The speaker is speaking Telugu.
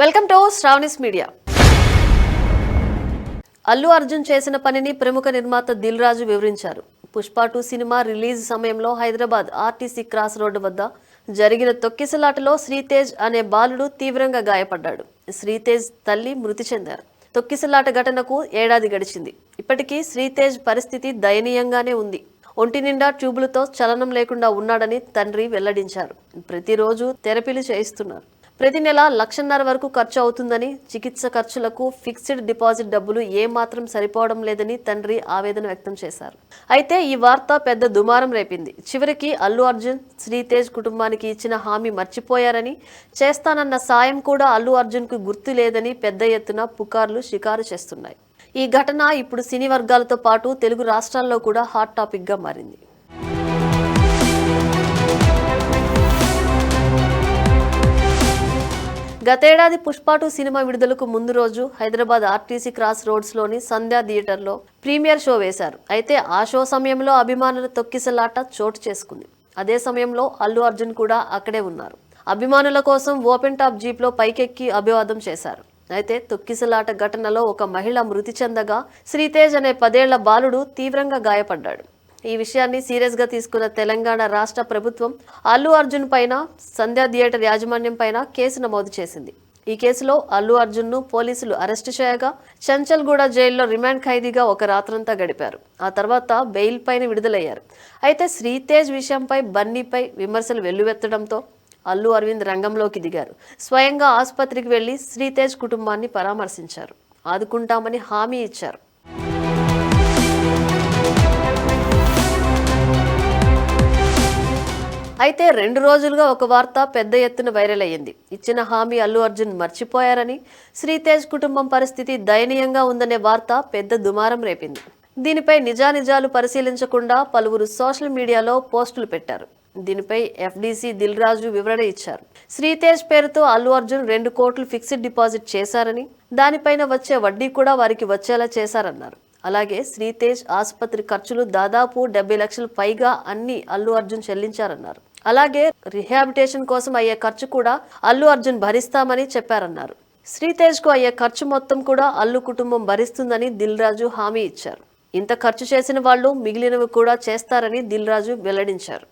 Welcome to Sravani's media. Allu Arjun చేసిన పనిని ప్రముఖ నిర్మాత దిల్ రాజు వివరించారు. పుష్ప 2 సినిమా రిలీజ్ సమయంలో హైదరాబాద్ ఆర్టీసీ క్రాస్ రోడ్డు వద్ద జరిగిన తొక్కిసలాటలో శ్రీతేజ్ అనే బాలుడు తీవ్రంగా గాయపడ్డాడు. శ్రీతేజ్ తల్లి మృతి చెందారు. తొక్కిసలాట ఘటనకు ఏడాది గడిచింది. ఇప్పటికీ శ్రీతేజ్ పరిస్థితి దయనీయంగానే ఉంది. ఒంటి నిండా ట్యూబులతో చలనం లేకుండా ఉన్నాడని తండ్రి వెల్లడించారు. ప్రతిరోజు థెరపీలు చేయిస్తున్నారు. ప్రతి నెల 1,50,000 వరకు ఖర్చు అవుతుందని, చికిత్స ఖర్చులకు ఫిక్స్డ్ డిపాజిట్ డబ్బులు ఏమాత్రం సరిపోవడం లేదని తండ్రి ఆవేదన వ్యక్తం చేశారు. అయితే ఈ వార్త పెద్ద దుమారం రేపింది. చివరికి అల్లు అర్జున్ శ్రీతేజ్ కుటుంబానికి ఇచ్చిన హామీ మర్చిపోయారని, చేస్తానన్న సాయం కూడా అల్లు అర్జున్కు గుర్తు లేదని పెద్ద ఎత్తున పుకార్లు షికారు చేస్తున్నాయి. ఈ ఘటన ఇప్పుడు సినీ వర్గాలతో పాటు తెలుగు రాష్ట్రాల్లో కూడా హాట్ టాపిక్ గా మారింది. గతేడాది పుష్ప 2 సినిమా విడుదలకు ముందు రోజు హైదరాబాద్ ఆర్టీసీ క్రాస్ రోడ్స్ లోని సంధ్యా థియేటర్లో ప్రీమియర్ షో వేశారు. అయితే ఆ షో సమయంలో అభిమానుల తొక్కిసలాట చోటు చేసుకుంది. అదే సమయంలో అల్లు అర్జున్ కూడా అక్కడే ఉన్నారు. అభిమానుల కోసం ఓపెన్ టాప్ జీప్ లో పైకెక్కి అభివాదం చేశారు. అయితే తొక్కిసలాట ఘటనలో ఒక మహిళ మృతి చెందగా శ్రీతేజ్ అనే 10 ఏళ్ల బాలుడు తీవ్రంగా గాయపడ్డాడు. ఈ విషయాన్ని సీరియస్ గా తీసుకున్న తెలంగాణ రాష్ట్ర ప్రభుత్వం అల్లు అర్జున్ పైన, సంధ్యా థియేటర్ యాజమాన్యం పైన కేసు నమోదు చేసింది. ఈ కేసులో అల్లు అర్జున్ ను పోలీసులు అరెస్టు చేయగా చంచల్గూడ జైల్లో రిమాండ్ ఖైదీగా ఒక రాత్రంతా గడిపారు. ఆ తర్వాత బెయిల్ పైన విడుదలయ్యారు. అయితే శ్రీతేజ్ విషయంపై బన్నీపై విమర్శలు వెల్లువెత్తడంతో అల్లు అరవింద్ రంగంలోకి దిగారు. స్వయంగా ఆసుపత్రికి వెళ్లి శ్రీతేజ్ కుటుంబాన్ని పరామర్శించారు. ఆదుకుంటామని హామీ ఇచ్చారు. అయితే 2 రోజులుగా ఒక వార్త పెద్ద ఎత్తున వైరల్ అయ్యింది. ఇచ్చిన హామీ అల్లు అర్జున్ మర్చిపోయారని, శ్రీతేజ్ కుటుంబం పరిస్థితి దయనీయంగా ఉందనే వార్త పెద్ద దుమారం రేపింది. దీనిపై నిజానిజాలు పరిశీలించకుండా పలువురు సోషల్ మీడియాలో పోస్టులు పెట్టారు. దీనిపై ఎఫ్డీసీ దిల్ రాజు వివరణ ఇచ్చారు. శ్రీతేజ్ పేరుతో అల్లు అర్జున్ 2 కోట్లు ఫిక్స్డ్ డిపాజిట్ చేశారని, దానిపైన వచ్చే వడ్డీ కూడా వారికి వచ్చేలా చేశారన్నారు. అలాగే శ్రీతేజ్ ఆసుపత్రి ఖర్చులు దాదాపు 70 లక్షలు పైగా అన్ని అల్లు అర్జున్ చెల్లించారన్నారు. అలాగే రిహాబిటేషన్ కోసం అయ్యే ఖర్చు కూడా అల్లు అర్జున్ భరిస్తామని చెప్పారన్నారు. శ్రీతేజ్ కు అయ్యే ఖర్చు మొత్తం కూడా అల్లు కుటుంబం భరిస్తుందని దిల్ రాజు హామీ ఇచ్చారు. ఇంత ఖర్చు చేసిన వాళ్ళు మిగిలినవి కూడా చేస్తారని దిల్ రాజు వెల్లడించారు.